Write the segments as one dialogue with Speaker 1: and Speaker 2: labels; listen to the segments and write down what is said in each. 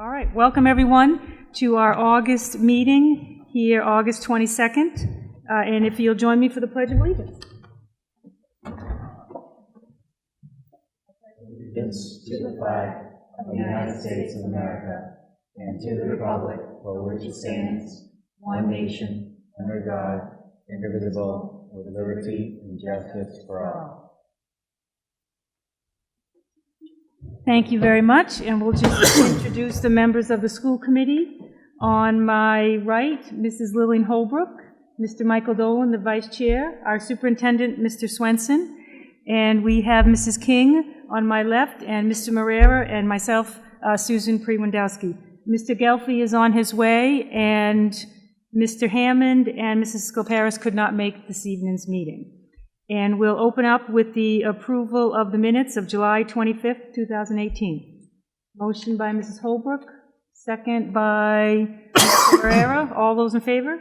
Speaker 1: All right, welcome everyone to our August meeting here, August 22nd. And if you'll join me for the Pledge of Allegiance.
Speaker 2: Allegiance to the flag of the United States of America and to the republic for which it stands, one nation, under God, indivisible, with liberty and justice for all.
Speaker 1: Thank you very much, and we'll just introduce the members of the school committee. On my right, Mrs. Lillian Holbrook, Mr. Michael Dolan, the vice chair, our superintendent, Mr. Swenson, and we have Mrs. King on my left, and Mr. Marrera, and myself, Susan Prewandowski. Mr. Gelfi is on his way, and Mr. Hammond and Mrs. Skilparis could not make this evening's meeting. And we'll open up with the approval of the minutes of July 25th, 2018. Motion by Mrs. Holbrook, second by Mr. Marrera. All those in favor?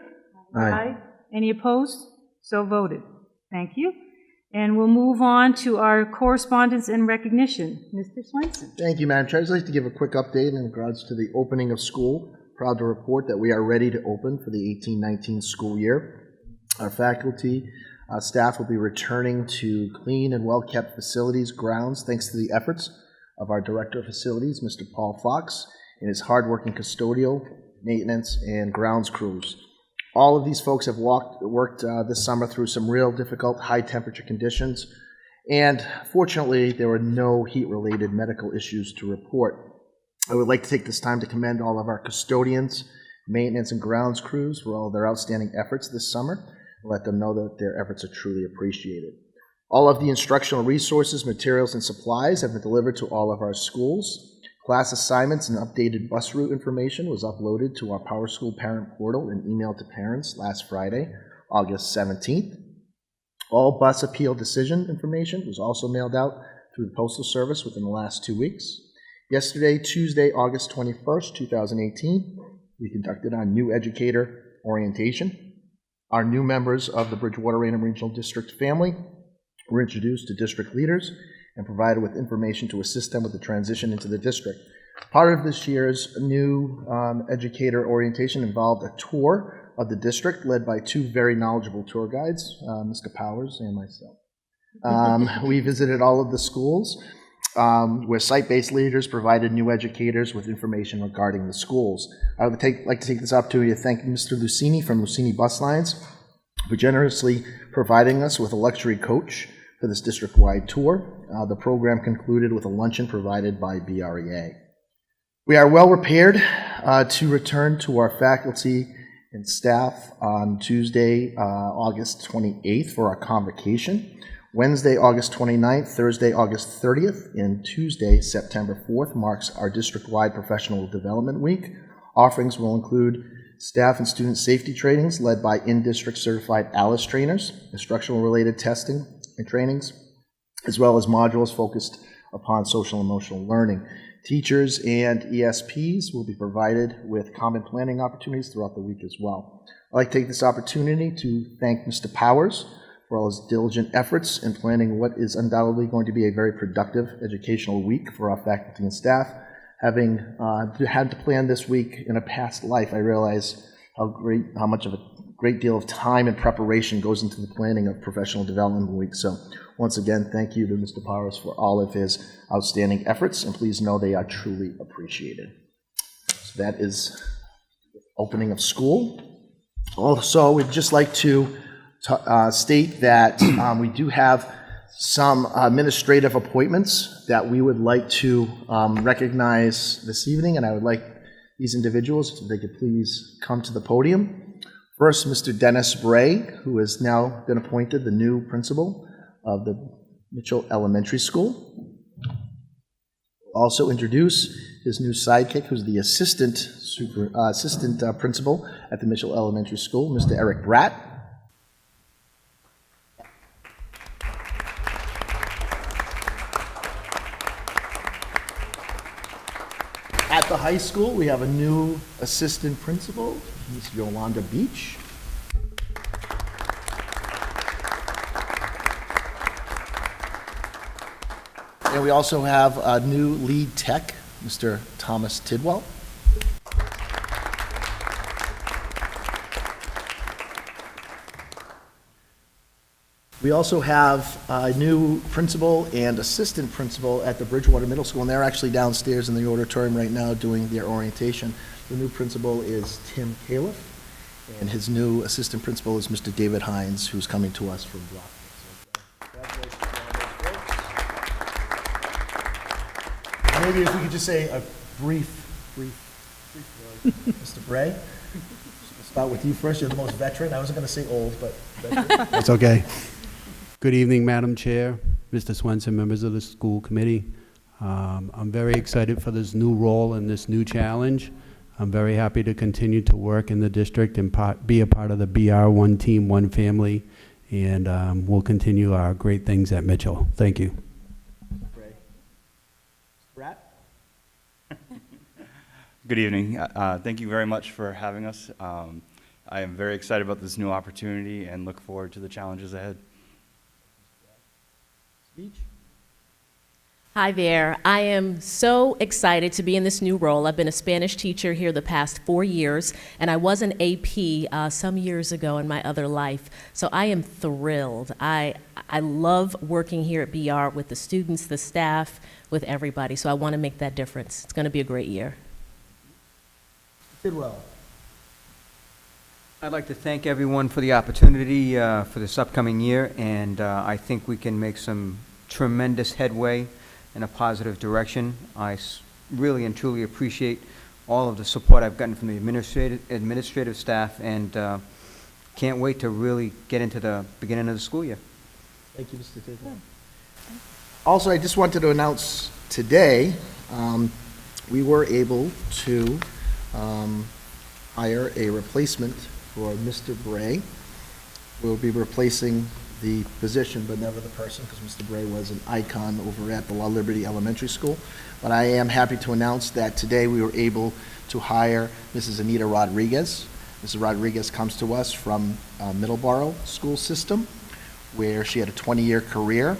Speaker 1: Aye. Any opposed? So voted. Thank you. And we'll move on to our correspondence and recognition. Mr. Swenson.
Speaker 3: Thank you, Madam Chair. I'd just like to give a quick update in regards to the opening of school. Proud to report that we are ready to open for the 18-19 school year. Our faculty, staff will be returning to clean and well-kept facilities grounds thanks to the efforts of our Director of Facilities, Mr. Paul Fox, and his hardworking custodial, maintenance, and grounds crews. All of these folks have worked this summer through some real difficult high-temperature conditions, and fortunately, there were no heat-related medical issues to report. I would like to take this time to commend all of our custodians, maintenance, and grounds crews for all their outstanding efforts this summer. Let them know that their efforts are truly appreciated. All of the instructional resources, materials, and supplies have been delivered to all of our schools. Class assignments and updated bus route information was uploaded to our PowerSchool parent portal and emailed to parents last Friday, August 17th. All bus appeal decision information was also mailed out through the Postal Service within the last 2 weeks. Yesterday, Tuesday, August 21st, 2018, we conducted our new educator orientation. Our new members of the Bridgewater-Raynham Regional District family were introduced to district leaders and provided with information to assist them with the transition into the district. Part of this year's new educator orientation involved a tour of the district led by two very knowledgeable tour guides, Mr. Powers and myself. We visited all of the schools where site-based leaders provided new educators with information regarding the schools. I would like to take this opportunity to thank Mr. Lucini from Lucini Bus Lines for generously providing us with a luxury coach for this district-wide tour. The program concluded with a luncheon provided by BREA. We are well prepared to return to our faculty and staff on Tuesday, August 28th for our convocation. Wednesday, August 29th, Thursday, August 30th, and Tuesday, September 4th marks our district-wide professional development week. Offerings will include staff and student safety trainings led by in-district certified ALICE trainers, instructional-related testing and trainings, as well as modules focused upon social and emotional learning. Teachers and ESPs will be provided with common planning opportunities throughout the week as well. I'd like to take this opportunity to thank Mr. Powers for all his diligent efforts in planning what is undoubtedly going to be a very productive educational week for our faculty and staff. Having had to plan this week in a past life, I realize how much of a great deal of time and preparation goes into the planning of Professional Development Week. So once again, thank you to Mr. Powers for all of his outstanding efforts, and please know they are truly appreciated. So that is the opening of school. Also, we'd just like to state that we do have some administrative appointments that we would like to recognize this evening, and I would like these individuals, if they could please come to the podium. First, Mr. Dennis Bray, who has now been appointed the new principal of the Mitchell Elementary School. Also introduce his new sidekick, who's the assistant principal at the Mitchell Elementary School, Mr. Eric Bratt. At the high school, we have a new assistant principal, Ms. Yolanda Beach. And we also have a new lead tech, Mr. Thomas Tidwell. We also have a new principal and assistant principal at the Bridgewater Middle School, and they're actually downstairs in the auditorium right now doing their orientation. The new principal is Tim Califf, and his new assistant principal is Mr. David Hines, who's coming to us from Brockton. So, congratulations to all those folks. Maybe if we could just say a brief Mr. Bray. We'll start with you first. You're the most veteran. I wasn't going to say old, but veteran.
Speaker 4: That's okay. Good evening, Madam Chair, Mr. Swenson, members of the school committee. I'm very excited for this new role and this new challenge. I'm very happy to continue to work in the district and be a part of the BR One Team, One Family, and we'll continue our great things at Mitchell. Thank you.
Speaker 3: Bray. Brett?
Speaker 5: Good evening. Thank you very much for having us. I am very excited about this new opportunity and look forward to the challenges ahead.
Speaker 3: Speech?
Speaker 6: Hi there. I am so excited to be in this new role. I've been a Spanish teacher here the past 4 years, and I was an AP some years ago in my other life. So I am thrilled. I love working here at BR with the students, the staff, with everybody. So I want to make that difference. It's going to be a great year.
Speaker 3: Did well.
Speaker 7: I'd like to thank everyone for the opportunity for this upcoming year, and I think we can make some tremendous headway in a positive direction. I really and truly appreciate all of the support I've gotten from the administrative staff, and can't wait to really get into the beginning of the school year.
Speaker 3: Thank you, Mr. Tidwell. Also, I just wanted to announce today, we were able to hire a replacement for Mr. Bray. We'll be replacing the position, but never the person, because Mr. Bray was an icon over at the La Liberty Elementary School. But I am happy to announce that today we were able to hire Mrs. Anita Rodriguez. Mrs. Rodriguez comes to us from Middleborough School System, where she had a 20-year career.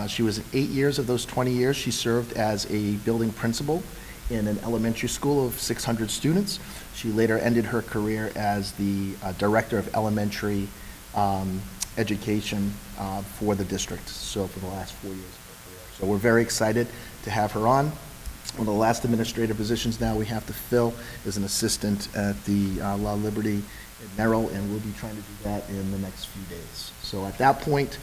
Speaker 3: She was in 8 years of those 20 years. She served as a building principal in an elementary school of 600 students. She later ended her career as the director of elementary education for the district, so for the last 4 years of her career. So we're very excited to have her on. One of the last administrative positions now we have to fill is an assistant at the La Liberty in Merrill, and we'll be trying to do that in the next few days. So at that point,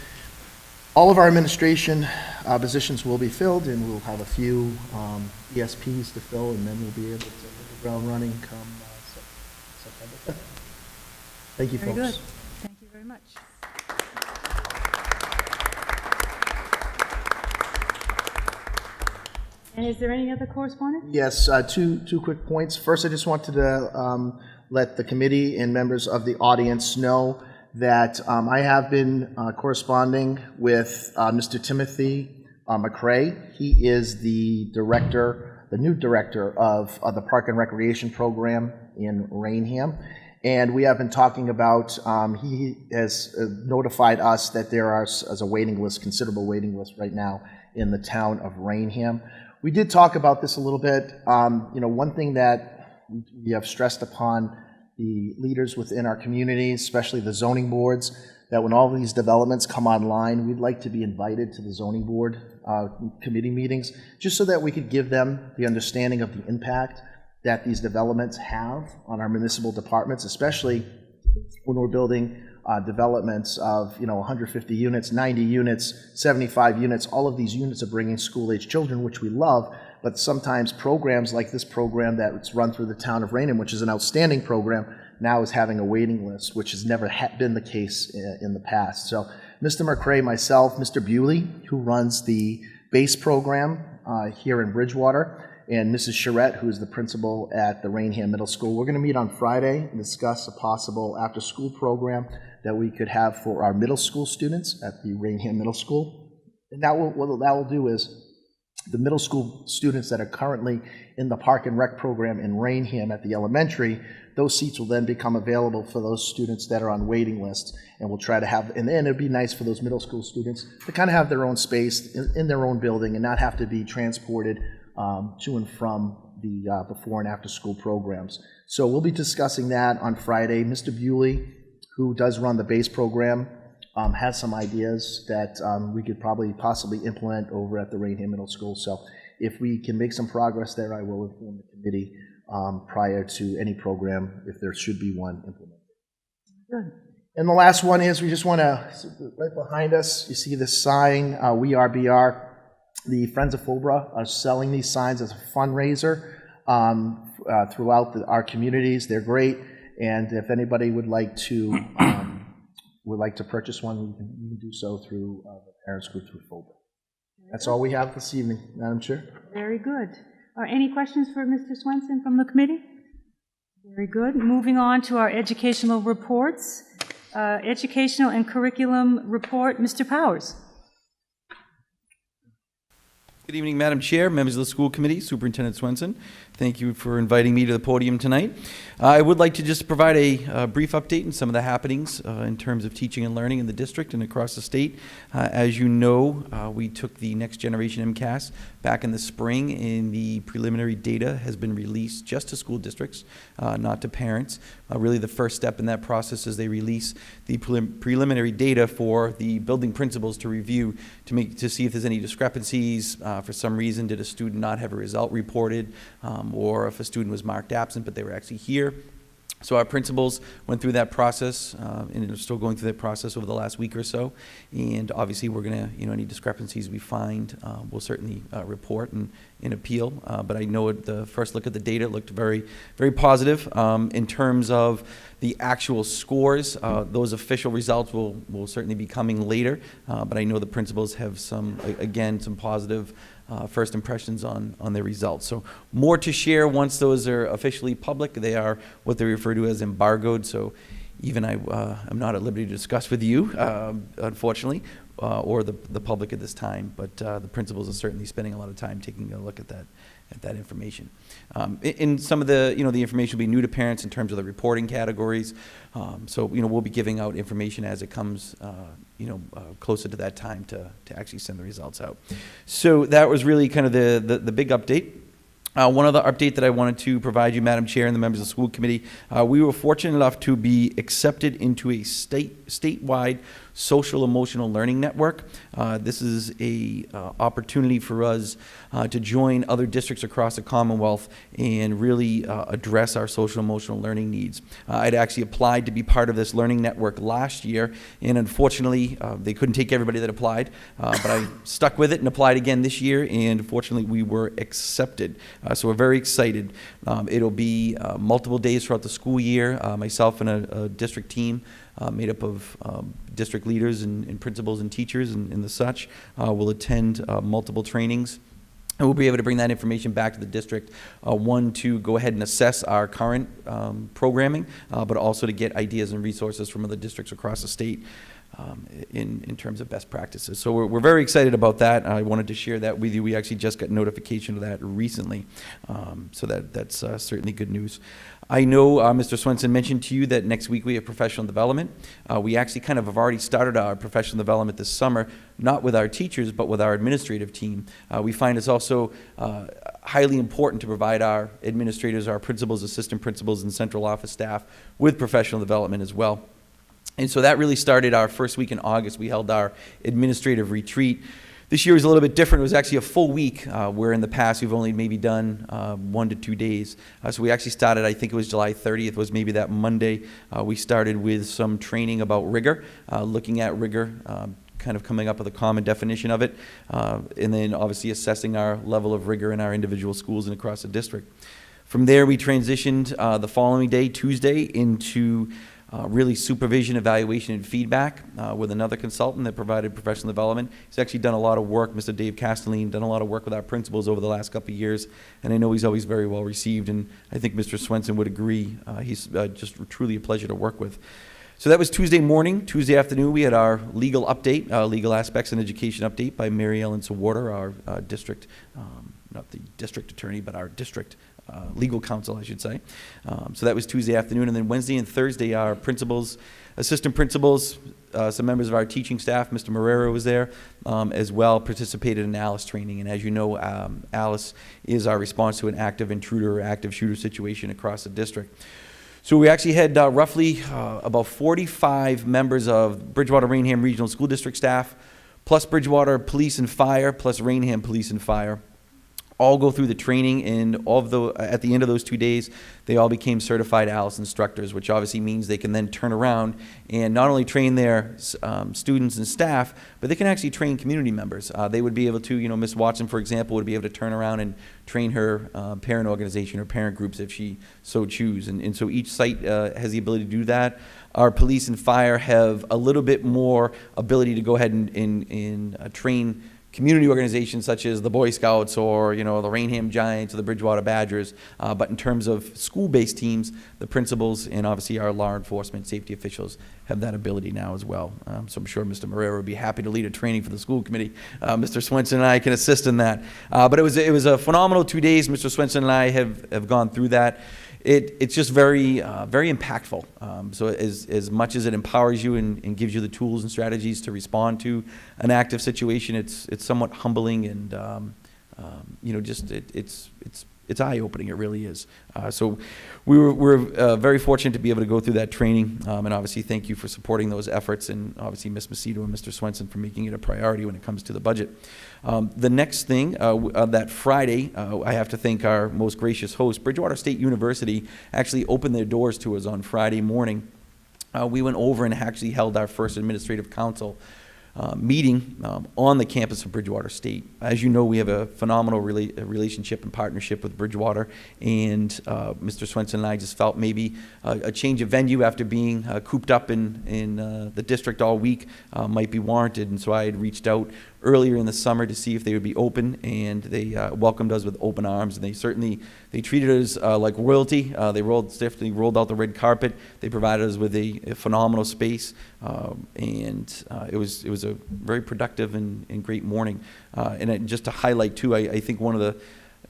Speaker 3: all of our administration positions will be filled, and we'll have a few ESPs to fill, and then we'll be able to hit the ground running come September 5th. Thank you,
Speaker 1: Very
Speaker 3: folks.
Speaker 1: good. Thank you very much. And is there any other correspondence?
Speaker 3: Yes, two quick points. First, I just wanted to let the committee and members of the audience know that I have been corresponding with Mr. Timothy McCrae. He is the director, the new director of the Park and Recreation Program in Raynham. And we have been talking about, he has notified us that there is a waiting list, considerable waiting list right now in the town of Raynham. We did talk about this a little bit. One thing that we have stressed upon the leaders within our communities, especially the zoning boards, that when all these developments come online, we'd like to be invited to the zoning board committee meetings, just so that we could give them the understanding of the impact that these developments have on our municipal departments, especially when we're building developments of 150 units, 90 units, 75 units. All of these units are bringing school-age children, which we love, but sometimes programs like this program that's run through the town of Raynham, which is an outstanding program, now is having a waiting list, which has never been the case in the past. So Mr. McCrae, myself, Mr. Bewley, who runs the base program here in Bridgewater, and Mrs. Charette, who is the principal at the Raynham Middle School. We're going to meet on Friday and discuss a possible after-school program that we could have for our middle school students at the Raynham Middle School. And what that will do is the middle school students that are currently in the Park and Rec program in Raynham at the elementary, those seats will then become available for those students that are on waiting lists, and we'll try to have, and then it'd be nice for those middle school students to kind of have their own space in their own building and not have to be transported to and from the before and after school programs. So we'll be discussing that on Friday. Mr. Bewley, who does run the base program, has some ideas that we could possibly implement over at the Raynham Middle School. So if we can make some progress there, I will inform the committee prior to any program, if there should be one implemented.
Speaker 1: Good.
Speaker 3: And the last one is, we just want to, right behind us, you see this sign, We Are BR. The Friends of Fulbra are selling these signs as a fundraiser throughout our communities. They're great, and if anybody would like to purchase one, you can do so through the parents group through Fulbra. That's all we have this evening, Madam Chair.
Speaker 1: Very good. Any questions for Mr. Swenson from the committee? Very good. Moving on to our educational reports. Educational and curriculum report, Mr. Powers.
Speaker 5: Good evening, Madam Chair, members of the school committee, Superintendent Swenson. Thank you for inviting me to the podium tonight. I would like to just provide a brief update on some of the happenings in terms of teaching and learning in the district and across the state. As you know, we took the Next Generation MCAS back in the spring, and the preliminary data has been released just to school districts, not to parents. Really the first step in that process is they release the preliminary data for the building principals to review to see if there's any discrepancies. For some reason, did a student not have a result reported, or if a student was marked absent but they were actually here. So our principals went through that process, and are still going through that process over the last week or so. And obviously, we're going to, any discrepancies we find, we'll certainly report and appeal. But I know the first look at the data looked very, very positive. In terms of the actual scores, those official results will certainly be coming later. But I know the principals have some positive first impressions on their results. So more to share once those are officially public. They are what they refer to as embargoed, so even I'm not at liberty to discuss with you, unfortunately, or the public at this time, but the principals are certainly spending a lot of time taking a look at that information. In some of the, the information will be new to parents in terms of the reporting categories. So, we'll be giving out information as it comes, closer to that time to actually send the results out. So that was really kind of the big update. One other update that I wanted to provide you, Madam Chair, and the members of the school committee, we were fortunate enough to be accepted into a statewide social emotional learning network. This is a opportunity for us to join other districts across the Commonwealth and really address our social emotional learning needs. I'd actually applied to be part of this learning network last year, and unfortunately they couldn't take everybody that applied, but I stuck with it and applied again this year, and fortunately we were accepted. So we're very excited. It'll be multiple days throughout the school year. Myself and a district team made up of district leaders and principals and teachers and the such will attend multiple trainings. And we'll be able to bring that information back to the district, one, to go ahead and assess our current programming, but also to get ideas and resources from other districts across the state in terms of best practices. So we're very excited about that. I wanted to share that with you. We actually just got notification of that recently, so that's certainly good news. I know Mr. Swenson mentioned to you that next week we have professional development. We actually kind of have already started our professional development this summer, not with our teachers, but with our administrative team. We find it's also highly important to provide our administrators, our principals, assistant principals, and central office staff with professional development as well. And so that really started our first week in August. We held our administrative retreat. This year was a little bit different. It was actually a full week, where in the past we've only maybe done 1 to 2 days. So we actually started, I think it was July 30th, was maybe that Monday. We started with some training about rigor, looking at rigor, kind of coming up with a common definition of it, and then obviously assessing our level of rigor in our individual schools and across the district. From there, we transitioned the following day, Tuesday, into really supervision, evaluation, and feedback with another consultant that provided professional development. He's actually done a lot of work, Mr. Dave Castelline, done a lot of work with our principals over the last couple of years, and I know he's always very well received, and I think Mr. Swenson would agree. He's just truly a pleasure to work with. So that was Tuesday morning. Tuesday afternoon, we had our legal update, legal aspects and education update by Mary Ellen Sawarder, our district, not the district attorney, but our district legal counsel, I should say. So that was Tuesday afternoon. And then Wednesday and Thursday, our principals, assistant principals, some members of our teaching staff, Mr. Marrero was there, as well, participated in ALICE training. And as you know, ALICE is our response to an active intruder or active shooter situation across the district. So we actually had roughly about 45 members of Bridgewater-Raynham Regional School District staff, plus Bridgewater Police and Fire, plus Raynham Police and Fire, all go through the training, and at the end of those 2 days, they all became certified ALICE instructors, which obviously means they can then turn around and not only train their students and staff, but they can actually train community members. They would be able to, Miss Watson, for example, would be able to turn around and train her parent organization or parent groups if she so choose. And so each site has the ability to do that. Our police and fire have a little bit more ability to go ahead and train community organizations such as the Boy Scouts or, the Raynham Giants or the Bridgewater Badgers. But in terms of school-based teams, the principals and obviously our law enforcement safety officials have that ability now as well. So I'm sure Mr. Marrero would be happy to lead a training for the school committee. Mr. Swenson and I can assist in that. But it was a phenomenal 2 days. Mr. Swenson and I have gone through that. It's just very impactful. So as much as it empowers you and gives you the tools and strategies to respond to an active situation, it's somewhat humbling and it's eye-opening. It really is. So we're very fortunate to be able to go through that training, and obviously thank you for supporting those efforts, and obviously Ms. Macedo and Mr. Swenson for making it a priority when it comes to the budget. The next thing, that Friday, I have to thank our most gracious host. Bridgewater State University actually opened their doors to us on Friday morning. We went over and actually held our first administrative council meeting on the campus of Bridgewater State. As you know, we have a phenomenal relationship and partnership with Bridgewater, and Mr. Swenson and I just felt maybe a change of venue after being cooped up in the district all week might be warranted, and so I had reached out earlier in the summer to see if they would be open, and they welcomed us with open arms, and they treated us like royalty. They definitely rolled out the red carpet. They provided us with a phenomenal space, and it was a very productive and great morning. And just to highlight too, I think it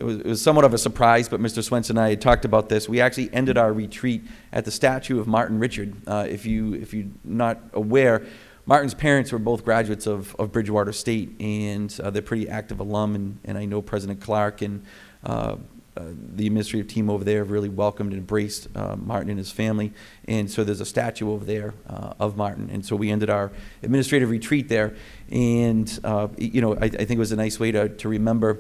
Speaker 5: was somewhat of a surprise, but Mr. Swenson and I had talked about this. We actually ended our retreat at the statue of Martin Richard. If you're not aware, Martin's parents were both graduates of Bridgewater State, and they're pretty active alum, and I know President Clark and the administrative team over there have really welcomed and embraced Martin and his family, and so there's a statue over there of Martin, and so we ended our administrative retreat there, and I think it was a nice way to remember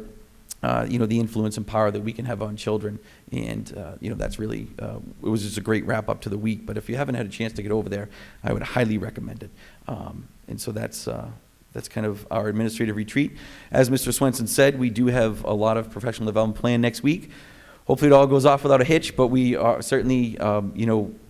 Speaker 5: the influence and power that we can have on children, and that's really it was just a great wrap up to the week. But if you haven't had a chance to get over there, I would highly recommend it. And so that's kind of our administrative retreat. As Mr. Swenson said, we do have a lot of professional development planned next week. Hopefully it all goes off without a hitch, but we are certainly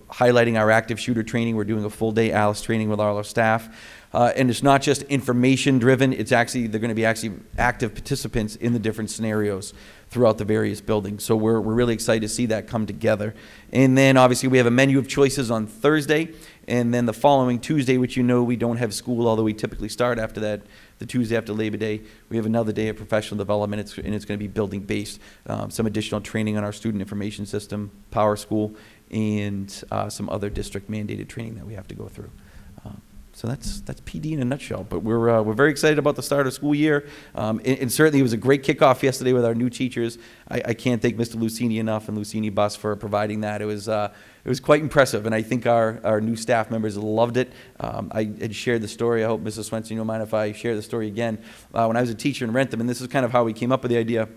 Speaker 5: highlighting our active shooter training. We're doing a full day ALICE training with all our staff. And it's not just information driven, they're going to be actually active participants in the different scenarios throughout the various buildings. So we're really excited to see that come together. And then obviously we have a menu of choices on Thursday, and then the following Tuesday, which we don't have school, although we typically start after that, the Tuesday after Labor Day, we have another day of professional development, and it's going to be building based, some additional training on our student information system, Power School, and some other district mandated training that we have to go through. So that's PD in a nutshell. But we're very excited about the start of school year, and certainly it was a great kickoff yesterday with our new teachers. I can't thank Mr. Lucini enough and Lucini Bus for providing that. It was quite impressive, and I think our new staff members loved it. I had shared the story. I hope Mrs. Swenson, you don't mind if I share the story again. When I was a teacher in Rentham, and this is kind of how we came up with the idea.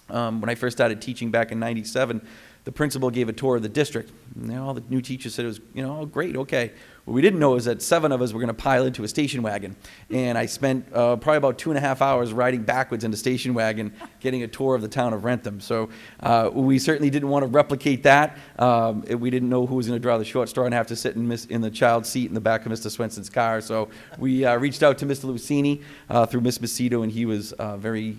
Speaker 5: When I first started teaching back in '97, the principal gave a tour of the district. All the new teachers said it was, oh, great, okay. What we didn't know is that 7 of us were going to pile into a station wagon. And I spent probably about 2.5 hours riding backwards in the station wagon, getting a tour of the town of Rentham. So we certainly didn't want to replicate that. We didn't know who was going to draw the short straw and have to sit in the child's seat in the back of Mr. Swenson's car. So we reached out to Mr. Lucini through Miss Macedo, and he was very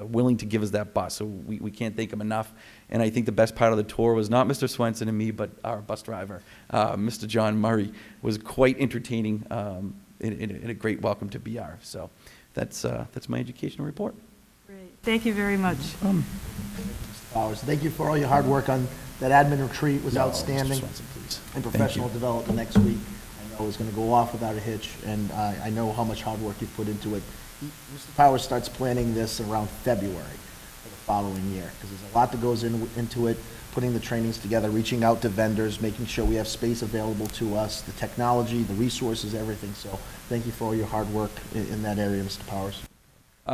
Speaker 5: willing to give us that bus. So we can't thank him enough. And I think the best part of the tour was not Mr. Swenson and me, but our bus driver, Mr. John Murray, was quite entertaining and a great welcome to BR. So that's my educational report.
Speaker 1: Great. Thank you very much.
Speaker 3: Thank you for all your hard work on that admin retreat. It was outstanding.
Speaker 5: Mr. Swenson, please.
Speaker 3: And professional development next week. I know it's going to go off without a hitch, and I know how much hard work you put into it. Mr. Powers starts planning this around February for the following year, because there's a lot that goes into it. putting the trainings together, reaching out to vendors, making sure we have space available to us, the technology, the resources, everything. So thank you for all your hard work in that area, Mr. Powers.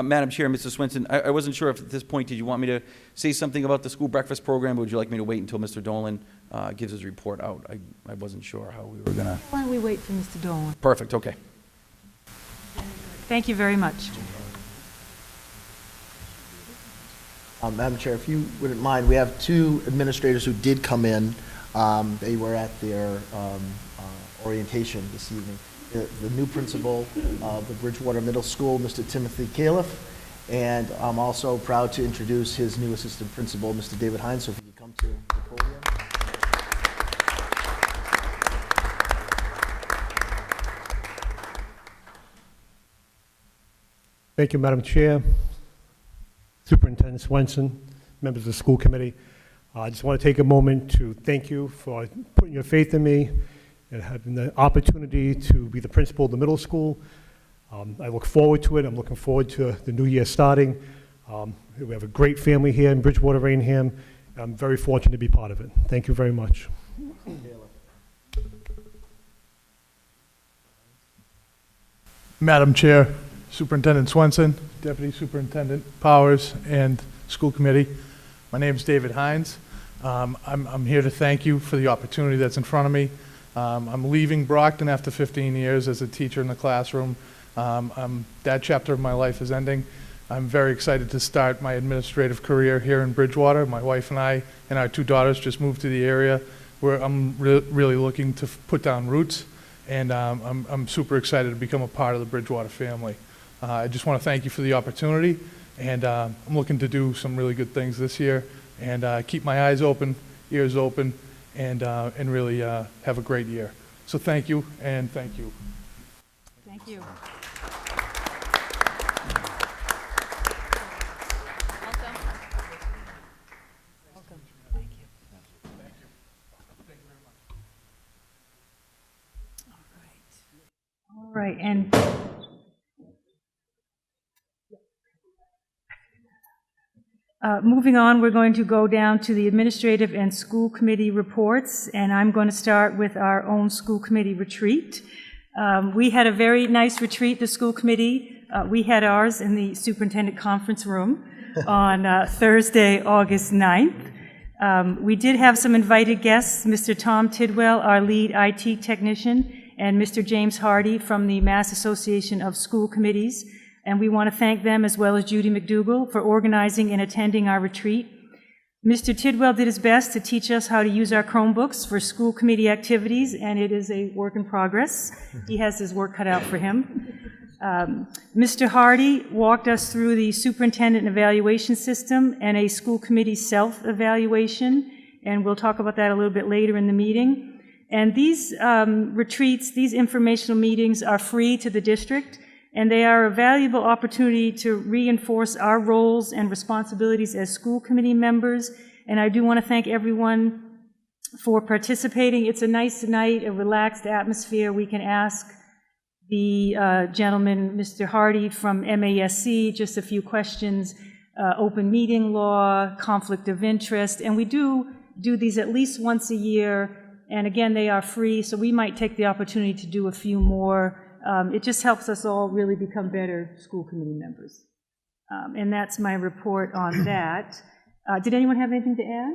Speaker 5: Madam Chair, Mr. Swenson, I wasn't sure if at this point, did you want me to say something about the school breakfast program, or would you like me to wait until Mr. Dolan gives his report out? I wasn't sure how we were going to...
Speaker 1: Why don't we wait for Mr. Dolan?
Speaker 5: Perfect, okay.
Speaker 1: Thank you very much.
Speaker 3: Madam Chair, if you wouldn't mind, we have two administrators who did come in. They were at their orientation this evening. The new principal of the Bridgewater Middle School, Mr. Timothy Califf, and I'm also proud to introduce his new assistant principal, Mr. David Hines. So if you could come to the podium.
Speaker 8: Thank you, Madam Chair, Superintendent Swenson, members of the school committee. I just want to take a moment to thank you for putting your faith in me and having the opportunity to be the principal of the middle school. I look forward to it. I'm looking forward to the new year starting. We have a great family here in Bridgewater-Raynham. I'm very fortunate to be part of it. Thank you very much.
Speaker 9: Madam Chair, Superintendent Swenson, Deputy Superintendent Powers, and School Committee. My name is David Hines. I'm here to thank you for the opportunity that's in front of me. I'm leaving Brockton after 15 years as a teacher in the classroom. That chapter of my life is ending. I'm very excited to start my administrative career here in Bridgewater. My wife and I and our two daughters just moved to the area where I'm really looking to put down roots, and I'm super excited to become a part of the Bridgewater family. I just want to thank you for the opportunity, and I'm looking to do some really good things this year, and keep my eyes open, ears open, and really have a great year. So thank you, and thank you.
Speaker 1: Thank you. Welcome. Thank you.
Speaker 9: Thank you. Thank you very much.
Speaker 1: All right, and moving on, we're going to go down to the administrative and school committee reports, and I'm going to start with our own school committee retreat. We had a very nice retreat, the school committee. We had ours in the superintendent conference room on Thursday, August 9th. We did have some invited guests, Mr. Tom Tidwell, our lead IT technician, and Mr. James Hardy from the Mass Association of School Committees. And we want to thank them, as well as Judy McDougall, for organizing and attending our retreat. Mr. Tidwell did his best to teach us how to use our Chromebooks for school committee activities, and it is a work in progress. He has his work cut out for him. Mr. Hardy walked us through the superintendent evaluation system and a school committee self-evaluation, and we'll talk about that a little bit later in the meeting. And these retreats, these informational meetings are free to the district, and they are a valuable opportunity to reinforce our roles and responsibilities as school committee members. And I do want to thank everyone for participating. It's a nice night, a relaxed atmosphere. We can ask the gentleman, Mr. Hardy from MASC, just a few questions, open meeting law, conflict of interest, and we do these at least once a year. And again, they are free, so we might take the opportunity to do a few more. It just helps us all really become better school committee members. And that's my report on that. Did anyone have anything to add?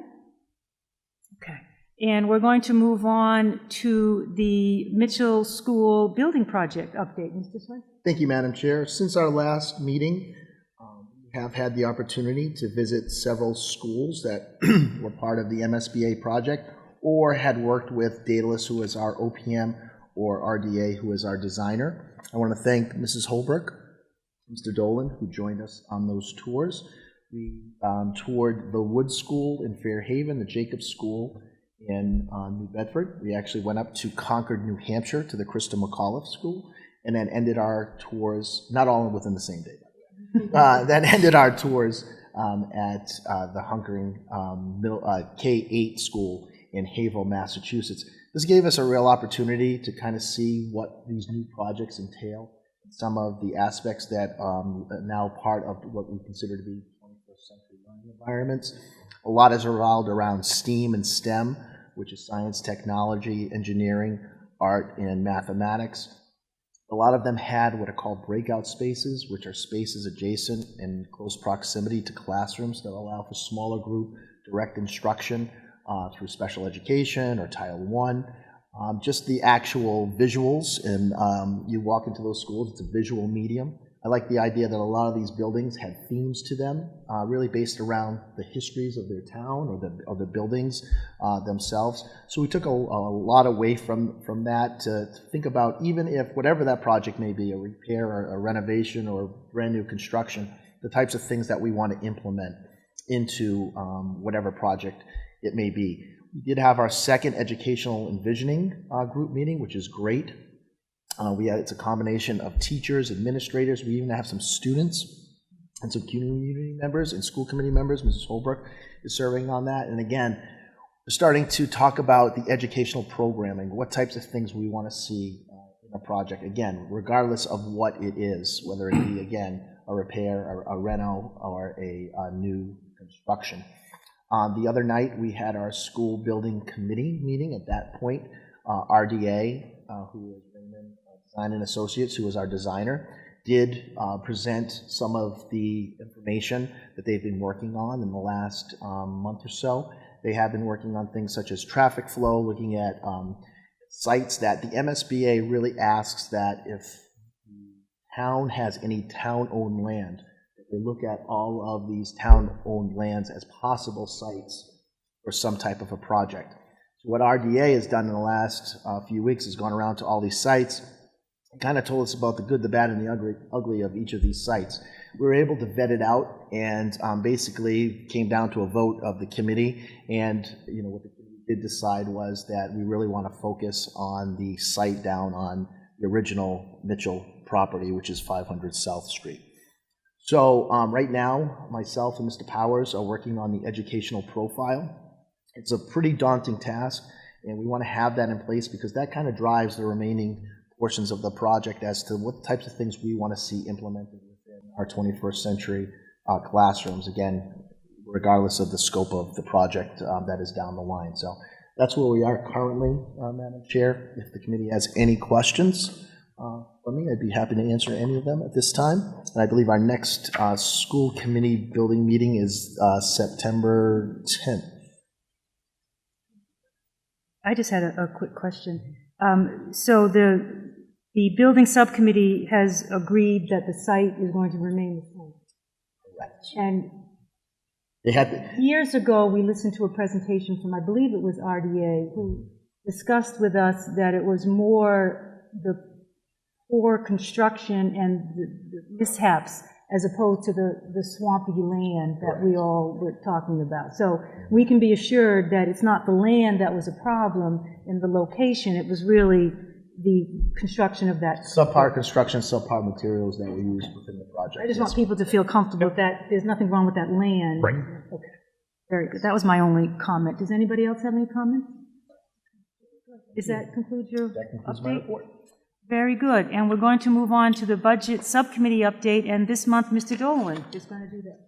Speaker 1: Okay. And we're going to move on to the Mitchell School building project update. Mr. Swenson?
Speaker 3: Thank you, Madam Chair. Since our last meeting, we have had the opportunity to visit several schools that were part of the MSBA project or had worked with Daedalus, who is our OPM, or RDA, who is our designer. I want to thank Mrs. Holbrook, Mr. Dolan, who joined us on those tours. We toured the Wood School in Fairhaven, the Jacobs School in New Bedford. We actually went up to Concord, New Hampshire, to the Krista McAuliffe School, and then ended our tours, not all within the same day, then ended our tours at the Hunkering K-8 school in Haverhill, Massachusetts. This gave us a real opportunity to kind of see what these new projects entail, some of the aspects that are now part of what we consider to be 21st century learning environments. A lot is revolved around STEAM and STEM, which is science, technology, engineering, art, and mathematics. A lot of them had what are called breakout spaces, which are spaces adjacent in close proximity to classrooms that allow for smaller group direct instruction through special education or Title I. Just the actual visuals, and you walk into those schools, it's a visual medium. I like the idea that a lot of these buildings had themes to them, really based around the histories of their town or the buildings themselves. So we took a lot away from that to think about, even if whatever that project may be, a repair or a renovation or brand new construction, the types of things that we want to implement into whatever project it may be. We did have our second educational envisioning group meeting, which is great. It's a combination of teachers, administrators. We even have some students and some community members and school committee members. Mrs. Holbrook is serving on that. And again, we're starting to talk about the educational programming, what types of things we want to see in a project. Again, regardless of what it is, whether it be, again, a repair, a reno, or a new construction. The other night, we had our school building committee meeting. At that point, RDA, who is Raymond Design and Associates, who was our designer, did present some of the information that they've been working on in the last month or so. They have been working on things such as traffic flow, looking at sites that the MSBA really asks that if the town has any town-owned land, they look at all of these town-owned lands as possible sites for some type of a project. So what RDA has done in the last few weeks is gone around to all these sites and kind of told us about the good, the bad, and the ugly of each of these sites. We were able to vet it out, and basically came down to a vote of the committee. And what the committee did decide was that we really want to focus on the site down on the original Mitchell property, which is 500 South Street. So right now, myself and Mr. Powers are working on the educational profile. It's a pretty daunting task, and we want to have that in place because that kind of drives the remaining portions of the project as to what types of things we want to see implemented within our 21st century classrooms, again, regardless of the scope of the project that is down the line. So that's where we are currently, Madam Chair. If the committee has any questions for me, I'd be happy to answer any of them at this time. And I believe our next school committee building meeting is September 10th.
Speaker 1: I just had a quick question. So the building subcommittee has agreed that the site is going to remain the same.
Speaker 3: Correct.
Speaker 1: And
Speaker 3: They had
Speaker 1: years ago, we listened to a presentation from, I believe it was RDA, who discussed with us that it was more the poor construction and the mishaps as opposed to the swampy land that we all were talking about. So we can be assured that it's not the land that was a problem in the location, it was really the construction of that.
Speaker 3: subpar construction, subpar materials that we use within the project.
Speaker 1: I just want people to feel comfortable that there's nothing wrong with that land.
Speaker 3: Right.
Speaker 1: Okay, very good. That was my only comment. Does anybody else have any comments? Does that conclude your
Speaker 3: That concludes my
Speaker 1: update?
Speaker 3: report.
Speaker 1: Very good. And we're going to move on to the budget subcommittee update, and this month, Mr. Dolan is going to do that.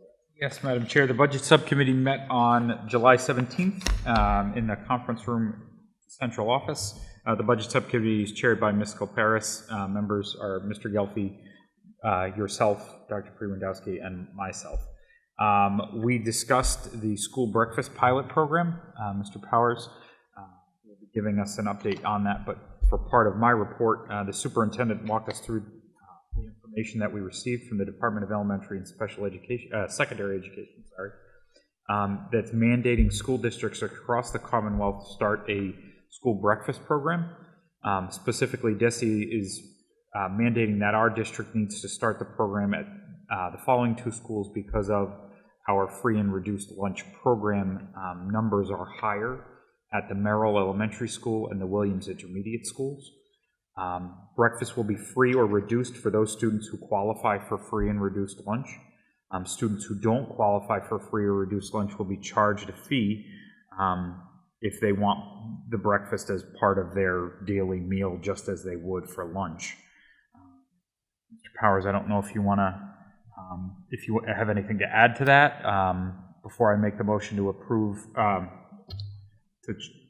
Speaker 10: Yes, Madam Chair. The Budget Subcommittee met on July 17th in the conference room central office. The Budget Subcommittee is chaired by Ms. Kolparis. Members are Mr. Gelfi, yourself, Dr. Prewandowski, and myself. We discussed the school breakfast pilot program. Mr. Powers will be giving us an update on that, but for part of my report, the superintendent walked us through the information that we received from the Department of Elementary and Special Education, Secondary Education, that's mandating school districts across the Commonwealth start a school breakfast program. Specifically, DESE is mandating that our district needs to start the program at the following two schools because of our free and reduced lunch program numbers are higher at the Merrill Elementary School and the Williams Intermediate Schools. Breakfast will be free or reduced for those students who qualify for free and reduced lunch. Students who don't qualify for free or reduced lunch will be charged a fee if they want the breakfast as part of their daily meal, just as they would for lunch. Mr. Powers, I don't know if you want to, if you have anything to add to that, before I make the motion to approve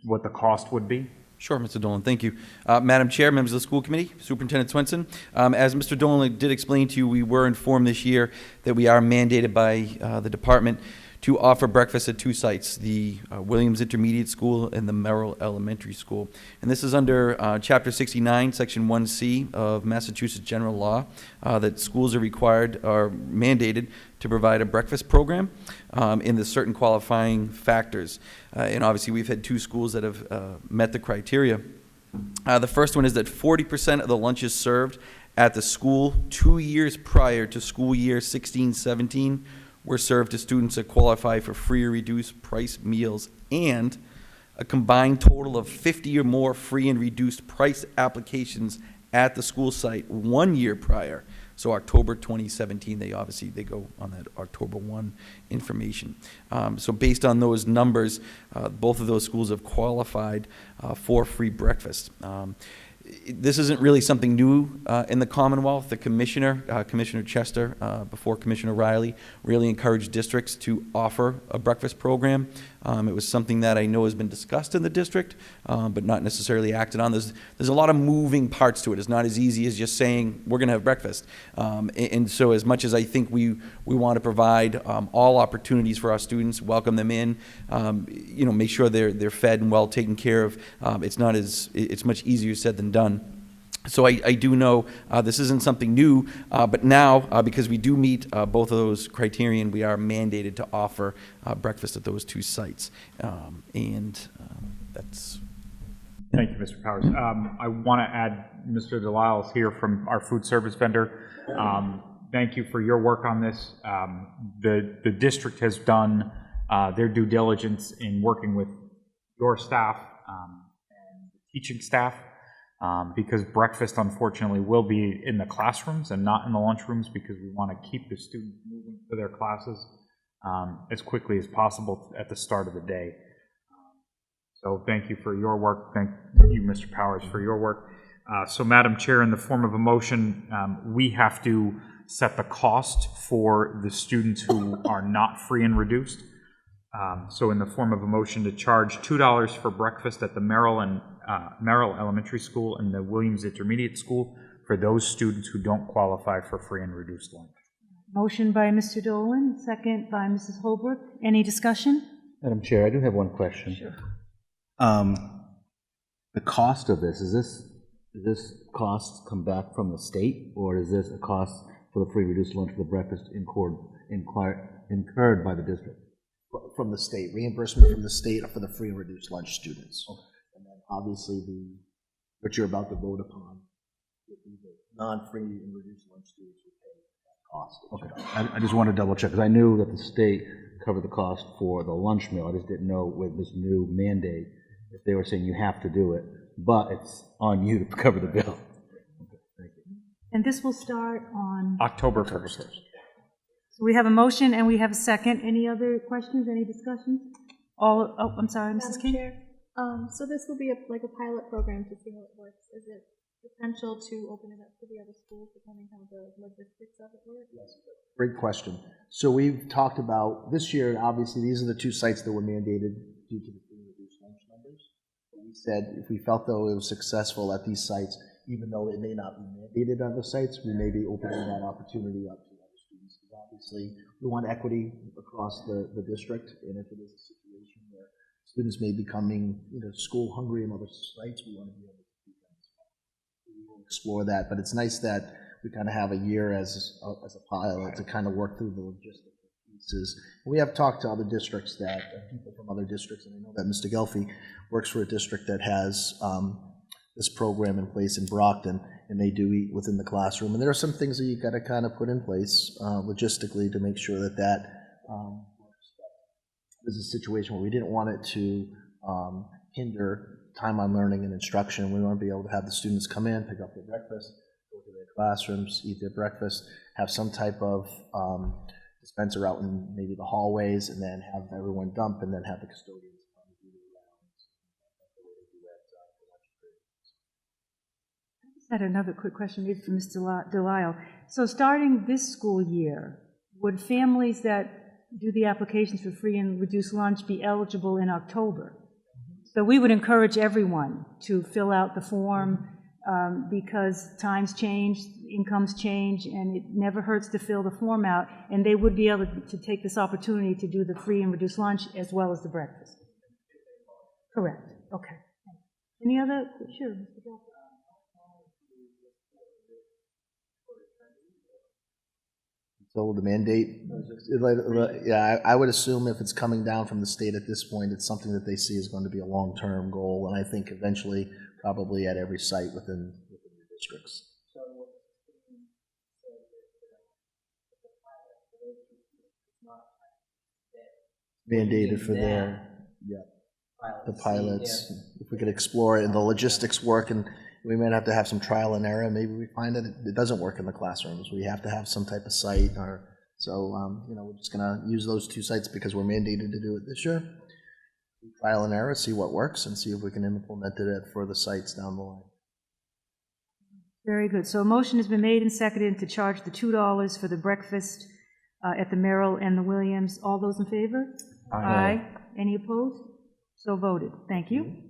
Speaker 10: what the cost would be.
Speaker 5: Sure, Mr. Dolan, thank you. Madam Chair, members of the school committee, Superintendent Swenson, as Mr. Dolan did explain to you, we were informed this year that we are mandated by the department to offer breakfast at two sites, the Williams Intermediate School and the Merrill Elementary School. And this is under Chapter 69, Section 1C of Massachusetts General Law, that schools are mandated to provide a breakfast program in the certain qualifying factors. And obviously, we've had two schools that have met the criteria. The first one is that 40% of the lunches served at the school 2 years prior to school year 16-17 were served to students that qualify for free or reduced price meals, and a combined total of 50 or more free and reduced price applications at the school site 1 year prior. So October 2017, they go on that October 1 information. So based on those numbers, both of those schools have qualified for free breakfast. This isn't really something new in the Commonwealth. The Commissioner, Commissioner Chester, before Commissioner Riley, really encouraged districts to offer a breakfast program. It was something that I know has been discussed in the district, but not necessarily acted on. There's a lot of moving parts to it. It's not as easy as just saying, we're going to have breakfast. And so as much as I think we want to provide all opportunities for our students, welcome them in, make sure they're fed and well taken care of, it's much easier said than done. So I do know this isn't something new, but now, because we do meet both of those criterion, we are mandated to offer breakfast at those two sites. That's...
Speaker 10: Thank you, Mr. Powers. I want to add, Mr. Delisle is here from our food service vendor. Thank you for your work on this. The district has done their due diligence in working with your staff and the teaching staff. Because breakfast, unfortunately, will be in the classrooms and not in the lunchrooms, because we want to keep the students moving to their classes as quickly as possible at the start of the day. So thank you for your work. Thank you, Mr. Powers, for your work. So, Madam Chair, in the form of a motion, we have to set the cost for the students who are not free and reduced. So in the form of a motion to charge $2 for breakfast at the Merrill Elementary School and the Williams Intermediate School for those students who don't qualify for free and reduced lunch.
Speaker 1: Motion by Mr. Dolan, second by Mrs. Holbrook. Any discussion?
Speaker 2: Madam Chair, I do have one question.
Speaker 1: Sure.
Speaker 2: The cost of this, does this cost come back from the state, or is this a cost for the free reduced lunch for the breakfast incurred by the district?
Speaker 3: From the state, reimbursement from the state for the free and reduced lunch students. Okay. And then obviously what you're about to vote upon, the non-free and reduced lunch students would pay that cost.
Speaker 2: Okay, I just want to double check, because I knew that the state covered the cost for the lunch meal. I just didn't know with this new mandate if they were saying you have to do it, but it's on you to cover the bill. Okay, thank you.
Speaker 1: And this will start on
Speaker 10: October 1st.
Speaker 1: So we have a motion and we have a second. Any other questions, any discussions? I'm sorry, Mrs. King?
Speaker 11: Chair, so this will be like a pilot program to see how it works. Is it potential to open it up to the other schools depending how the logistics of it work?
Speaker 3: Yes, great question. So we've talked about this year, obviously these are the two sites that were mandated due to the free and reduced lunch numbers. But we said if we felt though it was successful at these sites, even though it may not be mandated on the sites, we may be opening that opportunity up to other students. Because obviously we want equity across the district, and if it is a situation where students may be coming school hungry in other sites, we want to be able to do that as well. We will explore that, but it's nice that we kind of have a year as a pilot to kind of work through the logistical pieces. And we have talked to other districts people from other districts, and I know that Mr. Gelfi works for a district that has this program in place in Brockton, and they do eat within the classroom. And there are some things that you got to kind of put in place logistically to make sure that works. This is a situation where we didn't want it to hinder time on learning and instruction. We want to be able to have the students come in, pick up their breakfast, go to their classrooms, eat their breakfast, have some type of dispenser out in maybe the hallways, and then have everyone dump, and then have the custodians come do the rounds.
Speaker 1: I just had another quick question maybe for Mr. Delisle. So starting this school year, would families that do the applications for free and reduced lunch be eligible in October. So we would encourage everyone to fill out the form because times change, incomes change, and it never hurts to fill the form out, and they would be able to take this opportunity to do the free and reduced lunch as well as the breakfast. Correct. Okay. Any other? Sure, Mr. Gelf.
Speaker 3: So the mandate, yeah, I would assume if it's coming down from the state at this point, it's something that they see is going to be a long-term goal, and I think eventually probably at every site within the districts. Mandated for their, yeah, the pilots. If we could explore it and the logistics work, and we might have to have some trial and error. Maybe we find that it doesn't work in the classrooms. We have to have some type of site, or so. We're just going to use those 2 sites because we're mandated to do it this year. Trial and error, see what works, and see if we can implement it at further sites down the line.
Speaker 1: Very good. So a motion has been made and seconded to charge the $2 for the breakfast at the Merrill and the Williams. All those in favor? Aye. Any opposed? So voted. Thank you.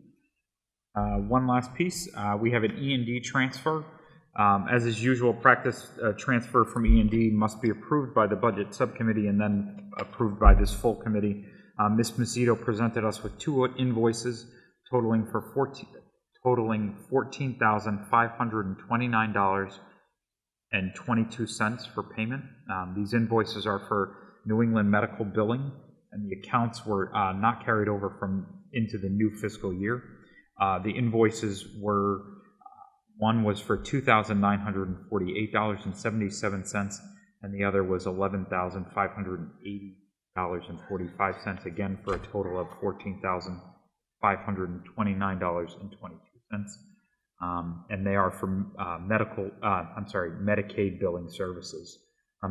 Speaker 10: One last piece. We have an E&D transfer. As is usual practice, transfer from E&D must be approved by the Budget Subcommittee and then approved by this full committee. Ms. Mazzito presented us with 2 invoices totaling $14,529.22 for payment. These invoices are for New England medical billing, and the accounts were not carried over into the new fiscal year. The invoices were, one was for $2,948.77, and the other was $11,580.45, again for a total of $14,529.22. And they are for Medicaid billing services.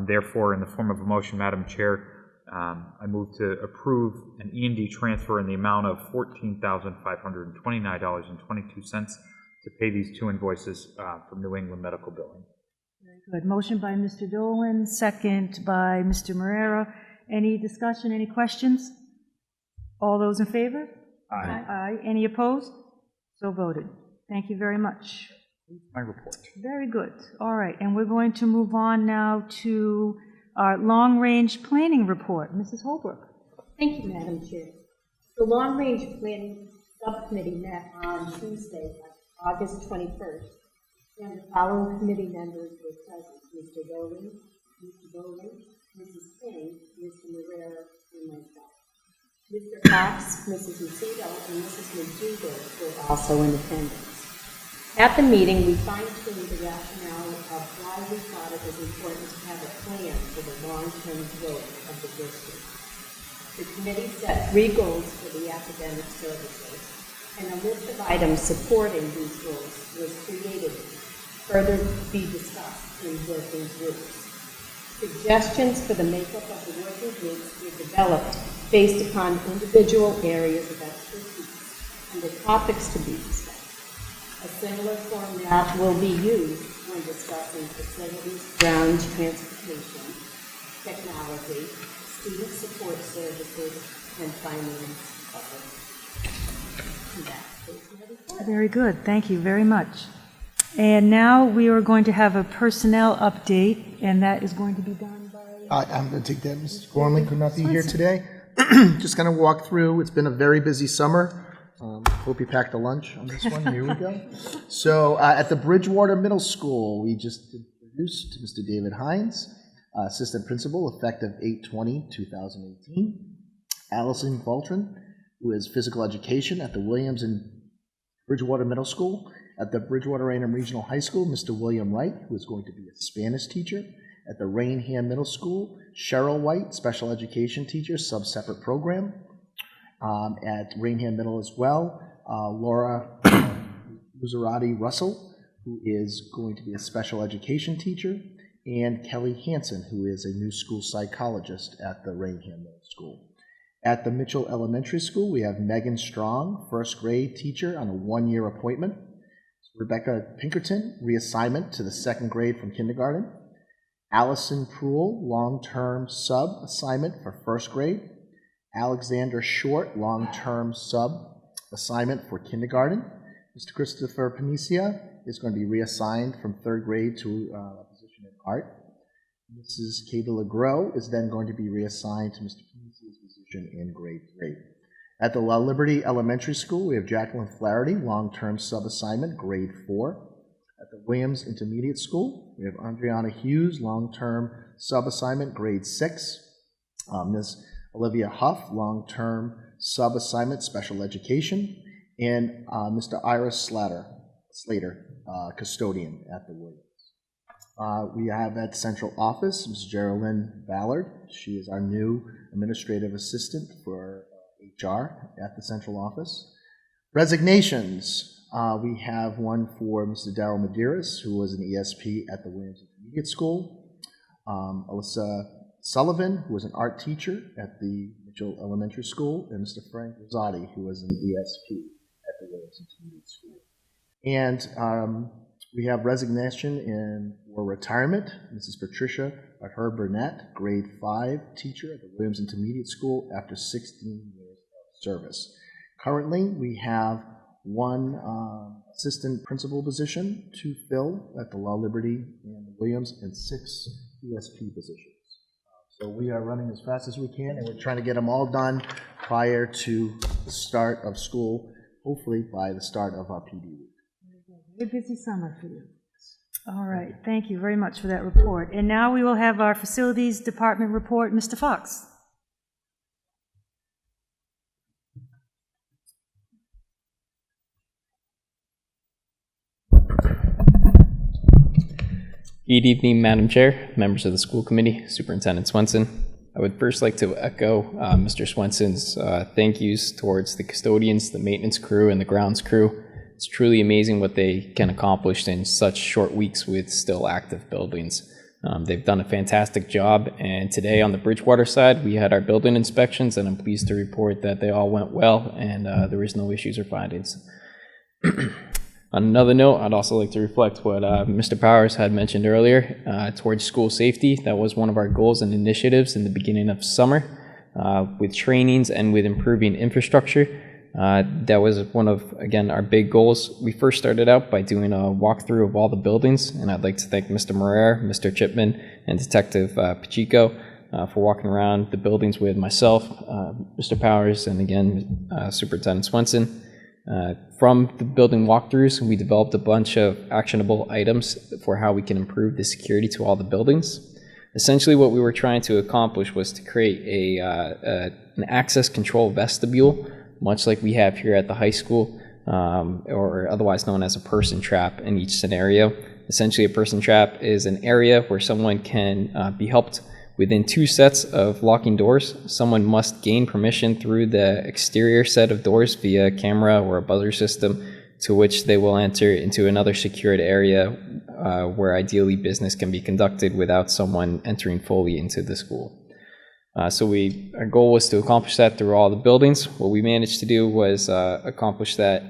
Speaker 10: Therefore, in the form of a motion, Madam Chair, I move to approve an E&D transfer in the amount of $14,529.22 to pay these 2 invoices from New England medical billing.
Speaker 1: Very good. Motion by Mr. Dolan, second by Mr. Marrera. Any discussion, any questions? All those in favor?
Speaker 10: Aye.
Speaker 1: Aye. Any opposed? So voted. Thank you very much.
Speaker 10: My report.
Speaker 1: Very good. All right, and we're going to move on now to our long-range planning report. Mrs. Holbrook.
Speaker 12: Thank you, Madam Chair. The Long Range Planning Subcommittee met on Tuesday, August 21st, and the following committee members were present: Mr. Dolan, Mrs. King, Mr. Marrera, and myself. Mr. Fox, Mrs. Mazzito, and Mrs. Majugo were also in attendance. At the meeting, we fine-tuned the rationale of why we thought it was important to have a plan for the long-term growth of the district. The committee set 3 goals for the academic services, and a list of items supporting these goals was created to further be discussed in working groups. Suggestions for the makeup of the working groups were developed based upon individual areas of expertise and the topics to be discussed. A similar format will be used when discussing facilities, ground transportation, technology, student support services, and finance.
Speaker 1: Very good. Thank you very much. And now we are going to have a personnel update, and that is going to be done by...
Speaker 3: I'm going to take that. Mrs. Gormley could not be here today. Just going to walk through. It's been a very busy summer. Hope you packed a lunch on this one. Here we go. So at the Bridgewater Middle School, we just introduced Mr. David Hines, Assistant Principal, effective 8/20/2018. Allison Baltrin, who is Physical Education at the Williams and Bridgewater Middle School. At the Bridgewater-Raynham Regional High School, Mr. William Wright, who is going to be a Spanish teacher. At the Raynham Middle School, Cheryl White, Special Education teacher, sub-separate program. At Raynham Middle as well, Laura Luzarati Russell, who is going to be a special education teacher, and Kelly Hansen, who is a new school psychologist at the Raynham Middle School. At the Mitchell Elementary School, we have Megan Strong, first grade teacher on a 1-year appointment. Rebecca Pinkerton, reassignment to the 2nd grade from kindergarten. Allison Proul, long-term sub-assignment for first grade. Alexander Short, long-term sub-assignment for kindergarten. Mr. Christopher Panicia is going to be reassigned from third grade to a position in art. Mrs. Kata LeGros is then going to be reassigned to Mr. Panicia's position in grade 3. At the La Liberty Elementary School, we have Jacqueline Flaherty, long-term sub-assignment, grade 4. At the Williams Intermediate School, we have Andriana Hughes, long-term sub-assignment, grade 6. Ms. Olivia Huff, long-term sub-assignment, special education. And Mr. Iris Slater, custodian at the Williams. We have at central office, Ms. Geraldine Ballard. She is our new administrative assistant for HR at the central office. Resignations. We have one for Mr. Darrell Medeiros, who was an ESP at the Williams Intermediate School. Alyssa Sullivan, who was an art teacher at the Mitchell Elementary School, and Mr. Frank Rosati, who was an ESP at the Williams Intermediate School. And we have resignation for retirement. Mrs. Patricia Herb Burnett, grade 5 teacher at the Williams Intermediate School after 16 years of service. Currently, we have one assistant principal position to fill at the La Liberty and the Williams, and 6 ESP positions. So we are running as fast as we can, and we're trying to get them all done prior to the start of school, hopefully by the start of our PD week.
Speaker 1: Very busy summer for you. All right, thank you very much for that report. And now we will have our Facilities Department report. Mr. Fox.
Speaker 13: Good evening, Madam Chair, members of the school committee, Superintendent Swenson. I would first like to echo Mr. Swenson's thank yous towards the custodians, the maintenance crew, and the grounds crew. It's truly amazing what they can accomplish in such short weeks with still active buildings. They've done a fantastic job, and today on the Bridgewater side, we had our building inspections, and I'm pleased to report that they all went well, and there was no issues or findings. On another note, I'd also like to reflect what Mr. Powers had mentioned earlier towards school safety. That was one of our goals and initiatives in the beginning of summer with trainings and with improving infrastructure. That was one of, again, our big goals. We first started out by doing a walkthrough of all the buildings, and I'd like to thank Mr. Morer, Mr. Chipman, and Detective Pacheco for walking around the buildings with myself, Mr. Powers, and again, Superintendent Swenson. From the building walkthroughs, we developed a bunch of actionable items for how we can improve the security to all the buildings. Essentially, what we were trying to accomplish was to create an access control vestibule, much like we have here at the high school, or otherwise known as a person trap in each scenario. Essentially, a person trap is an area where someone can be helped within 2 sets of locking doors. Someone must gain permission through the exterior set of doors via camera or a buzzer system, to which they will enter into another secured area where ideally business can be conducted without someone entering fully into the school. So our goal was to accomplish that through all the buildings. What we managed to do was accomplish that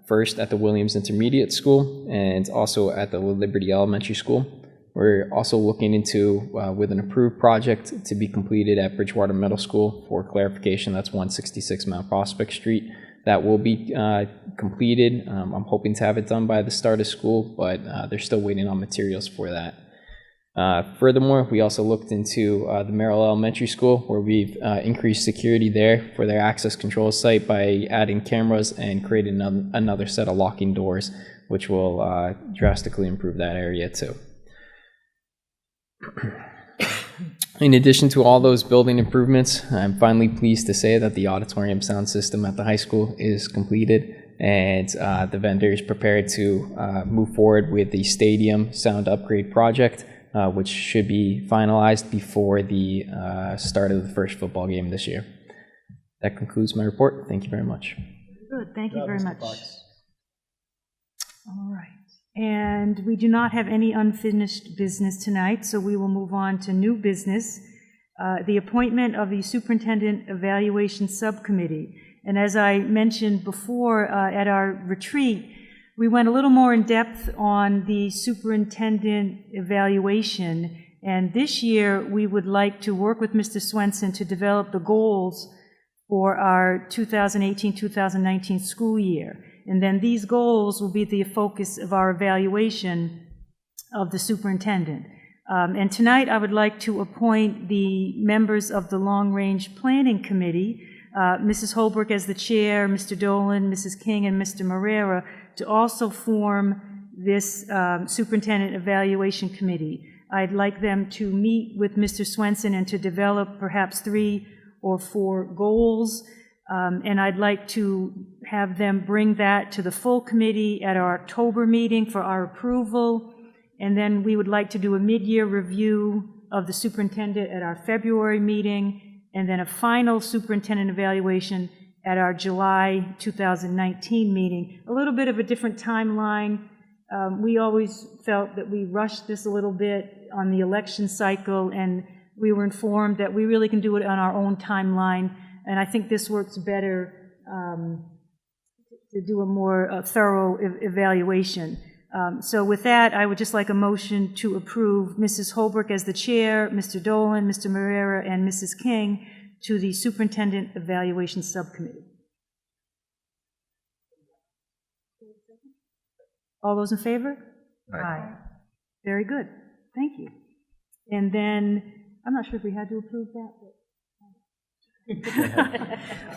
Speaker 13: first at the Williams Intermediate School and also at the Liberty Elementary School. We're also looking into, with an approved project to be completed at Bridgewater Middle School. For clarification, that's 166 Mount Prospect Street. That will be completed. I'm hoping to have it done by the start of school, but they're still waiting on materials for that. Furthermore, we also looked into the Merrill Elementary School, where we've increased security there for their access control site by adding cameras and creating another set of locking doors, which will drastically improve that area too. In addition to all those building improvements, I'm finally pleased to say that the auditorium sound system at the high school is completed, and the vendor is prepared to move forward with the stadium sound upgrade project, which should be finalized before the start of the first football game this year. That concludes my report. Thank you very much.
Speaker 1: Good, thank you very much. All right. And we do not have any unfinished business tonight, so we will move on to new business, the appointment of the Superintendent Evaluation Subcommittee. And as I mentioned before at our retreat, We went a little more in depth on the superintendent evaluation, and this year we would like to work with Mr. Swenson to develop the goals for our 2018-2019 school year. And then these goals will be the focus of our evaluation of the superintendent. And tonight I would like to appoint the members of the Long Range Planning Committee, Mrs. Holbrook as the chair, Mr. Dolan, Mrs. King, and Mr. Marrera, to also form this superintendent evaluation committee. I'd like them to meet with Mr. Swenson and to develop perhaps 3 or 4 goals, and I'd like to have them bring that to the full committee at our October meeting for our approval, and then we would like to do a mid-year review of the superintendent at our February meeting, and then a final superintendent evaluation at our July 2019 meeting. A little bit of a different timeline. We always felt that we rushed this a little bit on the election cycle, and we were informed that we really can do it on our own timeline, and I think this works better to do a more thorough evaluation. So with that, I would just like a motion to approve Mrs. Holbrook as the chair, Mr. Dolan, Mr. Marrera, and Mrs. King to the Superintendent Evaluation Subcommittee. All those in favor? Aye. Very good. Thank you. And then, I'm not sure if we had to approve that, but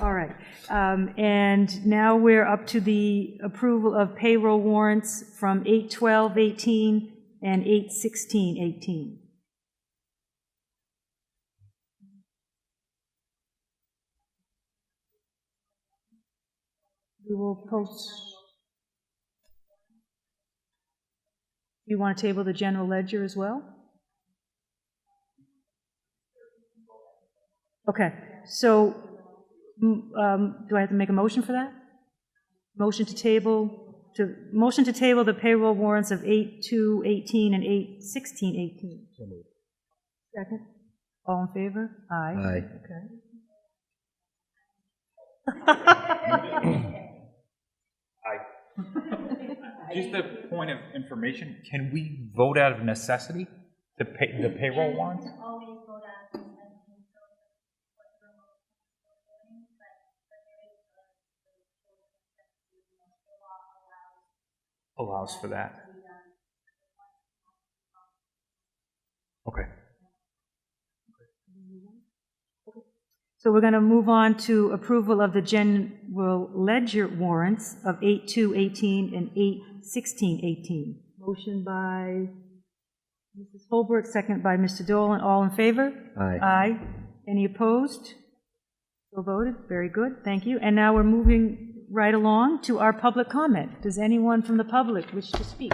Speaker 1: all right. And now we're up to the approval of payroll warrants from 8/12/18 and 8/16/18. We will post. You want to table the general ledger as well? Okay, so do I have to make a motion for that? Motion to table the payroll warrants of 8/2/18 and 8/16/18. Second. All in favor? Aye.
Speaker 3: Aye.
Speaker 1: Okay.
Speaker 10: Just a point of information, can we vote out of necessity to pay the payroll warrants? Allows for that. Okay.
Speaker 1: So we're going to move on to approval of the general ledger warrants of 8/2/18 and 8/16/18. Motion by Mrs. Holbrook, second by Mr. Dolan. All in favor?
Speaker 3: Aye.
Speaker 1: Aye. Any opposed? So voted. Very good. Thank you. And now we're moving right along to our public comment. Does anyone from the public wish to speak?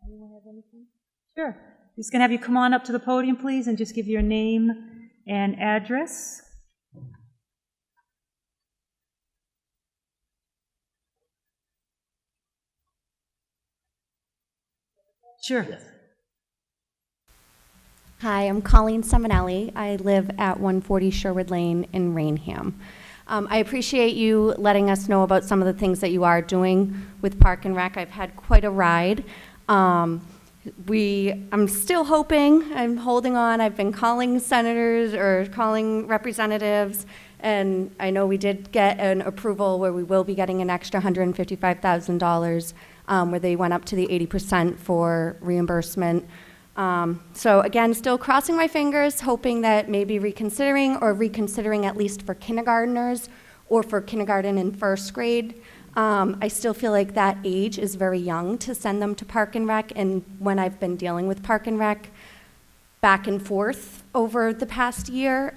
Speaker 1: Anyone have anything? Sure. Just going to have you come on up to the podium, please, and just give your name and address. Sure.
Speaker 14: Hi, I'm Colleen Seminelli. I live at 140 Sherwood Lane in Raynham. I appreciate you letting us know about some of the things that you are doing with Park and Rec. I've had quite a ride. I'm still hoping, I'm holding on. I've been calling senators or calling representatives, and I know we did get an approval where we will be getting an extra $155,000 where they went up to the 80% for reimbursement. So again, still crossing my fingers, hoping that maybe reconsidering at least for kindergartners or for kindergarten and first grade. I still feel like that age is very young to send them to Park and Rec, and when I've been dealing with Park and Rec back and forth over the past year,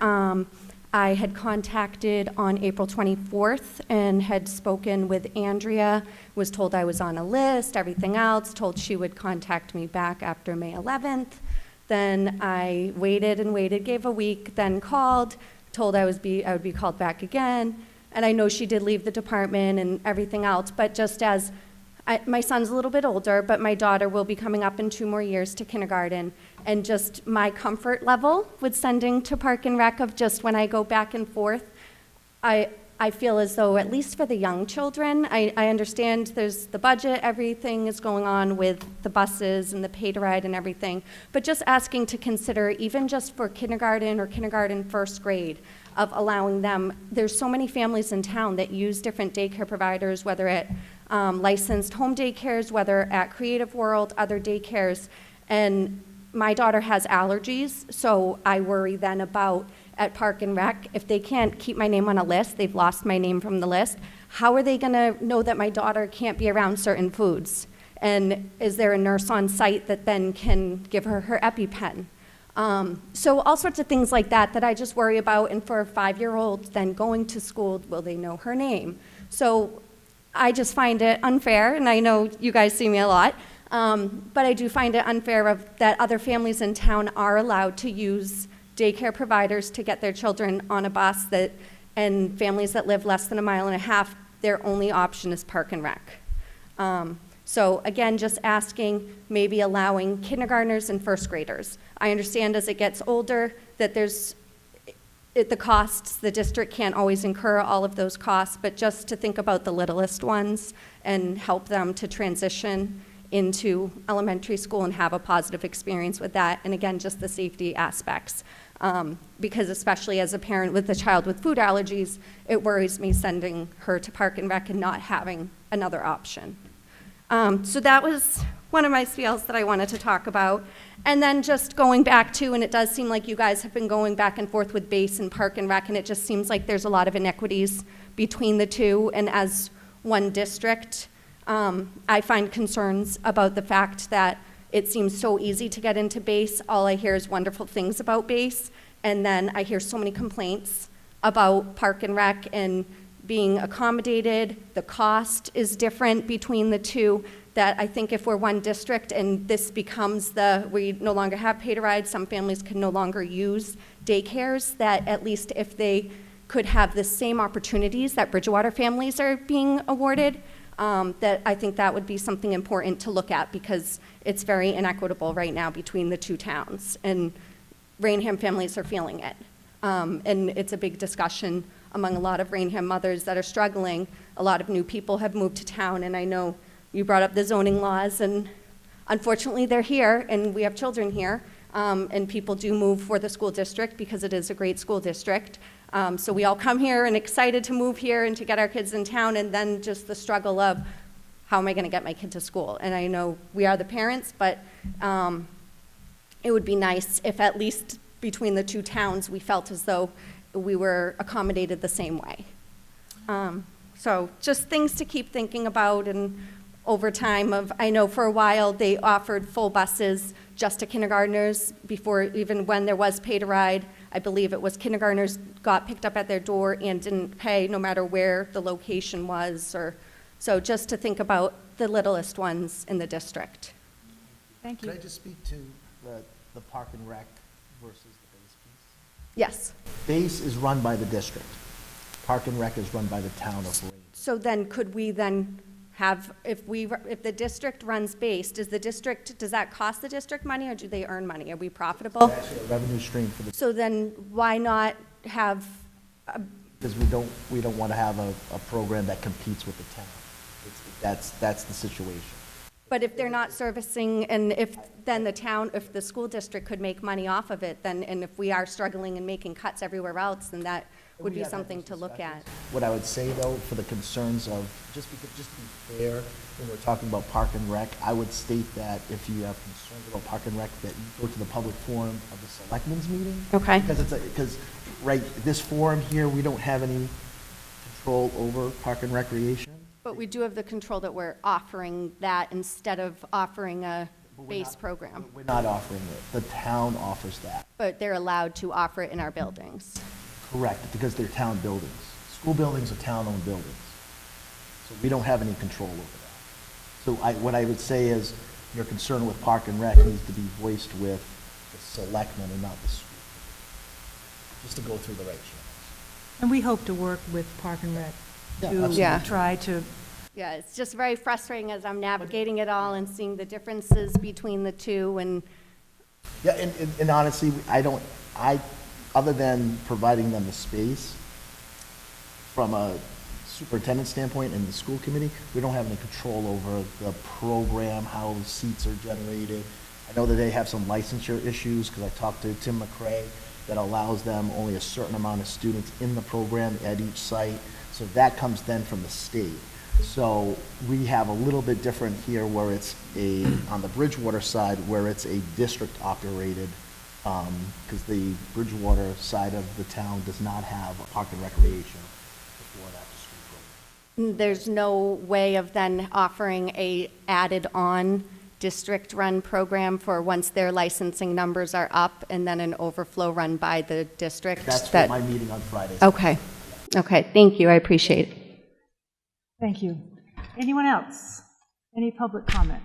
Speaker 14: I had contacted on April 24th and had spoken with Andrea, was told I was on a list, everything else, told she would contact me back after May 11th. Then I waited and waited, gave a week, then called, told I would be called back again. And I know she did leave the department and everything else, but just as my son's a little bit older, but my daughter will be coming up in 2 more years to kindergarten, and just my comfort level with sending to Park and Rec of just when I go back and forth, I I feel as though, at least for the young children, I understand there's the budget, everything is going on with the buses and the pay to ride and everything, but just asking to consider, even just for kindergarten or kindergarten first grade, of allowing them, there's so many families in town that use different daycare providers, whether at licensed home daycares, whether at Creative World, other daycares, and my daughter has allergies, so I worry then about at Park and Rec, if they can't keep my name on a list, they've lost my name from the list, how are they gonna know that my daughter can't be around certain foods? And is there a nurse on site that then can give her her EpiPen? So all sorts of things like that that I just worry about, and for a 5-year-old then going to school, will they know her name? So I just find it unfair, and I know you guys see me a lot, but I do find it unfair that other families in town are allowed to use daycare providers to get their children on a bus, and families that live less than a mile and a half, their only option is Park and Rec. So again, just asking, maybe allowing kindergartners and first graders. I understand as it gets older that the costs, the district can't always incur all of those costs, but just to think about the littlest ones and help them to transition into elementary school and have a positive experience with that. And again, just the safety aspects. Because especially as a parent with a child with food allergies, it worries me sending her to Park and Rec and not having another option. So that was one of my spiels that I wanted to talk about. And then just going back to, and it does seem like you guys have been going back and forth with base and Park and Rec, and it just seems like there's a lot of inequities between the two. And as one district, I find concerns about the fact that it seems so easy to get into base. All I hear is wonderful things about base. And then I hear so many complaints about Park and Rec and being accommodated. The cost is different between the two, that I think if we're one district and this becomes we no longer have pay to ride, some families can no longer use daycares, that at least if they could have the same opportunities that Bridgewater families are being awarded, that I think that would be something important to look at, because it's very inequitable right now between the two towns, and Raynham families are feeling it. And it's a big discussion among a lot of Raynham mothers that are struggling. A lot of new people have moved to town, and I know you brought up the zoning laws, and unfortunately they're here, and we have children here, and people do move for the school district because it is a great school district. So we all come here and excited to move here and to get our kids in town, and then just the struggle of, how am I gonna get my kid to school? And I know we are the parents, but it would be nice if at least between the two towns we felt as though we were accommodated the same way. So just things to keep thinking about, and over time I know for a while they offered full buses just to kindergartners before, even when there was pay to ride. I believe it was kindergartners got picked up at their door and didn't pay no matter where the location was, so just to think about the littlest ones in the district.
Speaker 1: Thank you.
Speaker 3: Could I just speak to the Park and Rec versus the base piece?
Speaker 14: Yes.
Speaker 3: Base is run by the district. Park and Rec is run by the town of Raynham.
Speaker 14: So then could we then have, if the district runs base, does that cost the district money, or do they earn money? Are we profitable?
Speaker 3: It's actually a revenue stream for the.
Speaker 14: So then why not have,
Speaker 3: Because we don't want to have a program that competes with the town. That's the situation.
Speaker 14: but if they're not servicing, and if then if the school district could make money off of it, then, and if we are struggling and making cuts everywhere else, then that would be something to look at.
Speaker 3: What I would say, though, for the concerns of, just to be fair, when we're talking about Park and Rec, I would state that if you have concerns about Park and Rec, that you go to the public forum of the selectmen's meeting.
Speaker 14: Okay.
Speaker 3: Because right, this forum here, we don't have any control over Park and Recreation.
Speaker 14: But we do have the control that we're offering that instead of offering a base program.
Speaker 3: We're not offering it. The town offers that.
Speaker 14: But they're allowed to offer it in our buildings.
Speaker 3: Correct, because they're town buildings. School buildings are town-owned buildings. So we don't have any control over that. So what I would say is, your concern with Park and Rec needs to be voiced with the selectmen and not the school, just to go through the right channels.
Speaker 1: And we hope to work with Park and Rec
Speaker 3: Yeah,
Speaker 1: to try to.
Speaker 14: Yeah, it's just very frustrating as I'm navigating it all and seeing the differences between the two, and
Speaker 3: Yeah, and honestly, other than providing them the space, from a superintendent standpoint and the school committee, we don't have any control over the program, how the seats are generated. I know that they have some licensure issues, because I talked to Tim McCray, that allows them only a certain amount of students in the program at each site. So that comes then from the state. So we have a little bit different here where it's on the Bridgewater side, where it's a district operated, because the Bridgewater side of the town does not have a park and recreation before that school program.
Speaker 14: There's no way of then offering a added-on district-run program for once their licensing numbers are up, and then an overflow run by the district?
Speaker 3: That's what my meeting on Friday.
Speaker 14: Okay. Okay, thank you, I appreciate it.
Speaker 1: Thank you. Anyone else? Any public comment?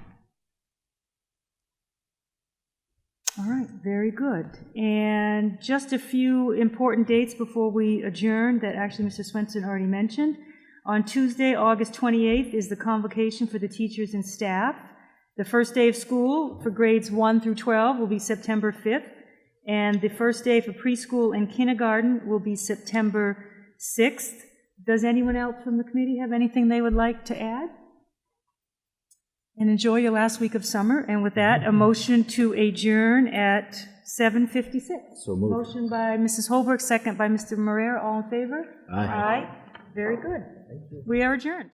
Speaker 1: All right, very good. And just a few important dates before we adjourn that actually Mr. Swenson already mentioned. On Tuesday, August 28th, is the convocation for the teachers and staff. The first day of school for grades 1 through 12 will be September 5th, and the first day for preschool and kindergarten will be September 6th. Does anyone else from the committee have anything they would like to add? And enjoy your last week of summer. And with that, a motion to adjourn at 7:56.
Speaker 3: So moved.
Speaker 1: Motion by Mrs. Holbrook, second by Mr. Moreira. All in favor?
Speaker 3: Aye.
Speaker 1: Aye. Very good. We are adjourned.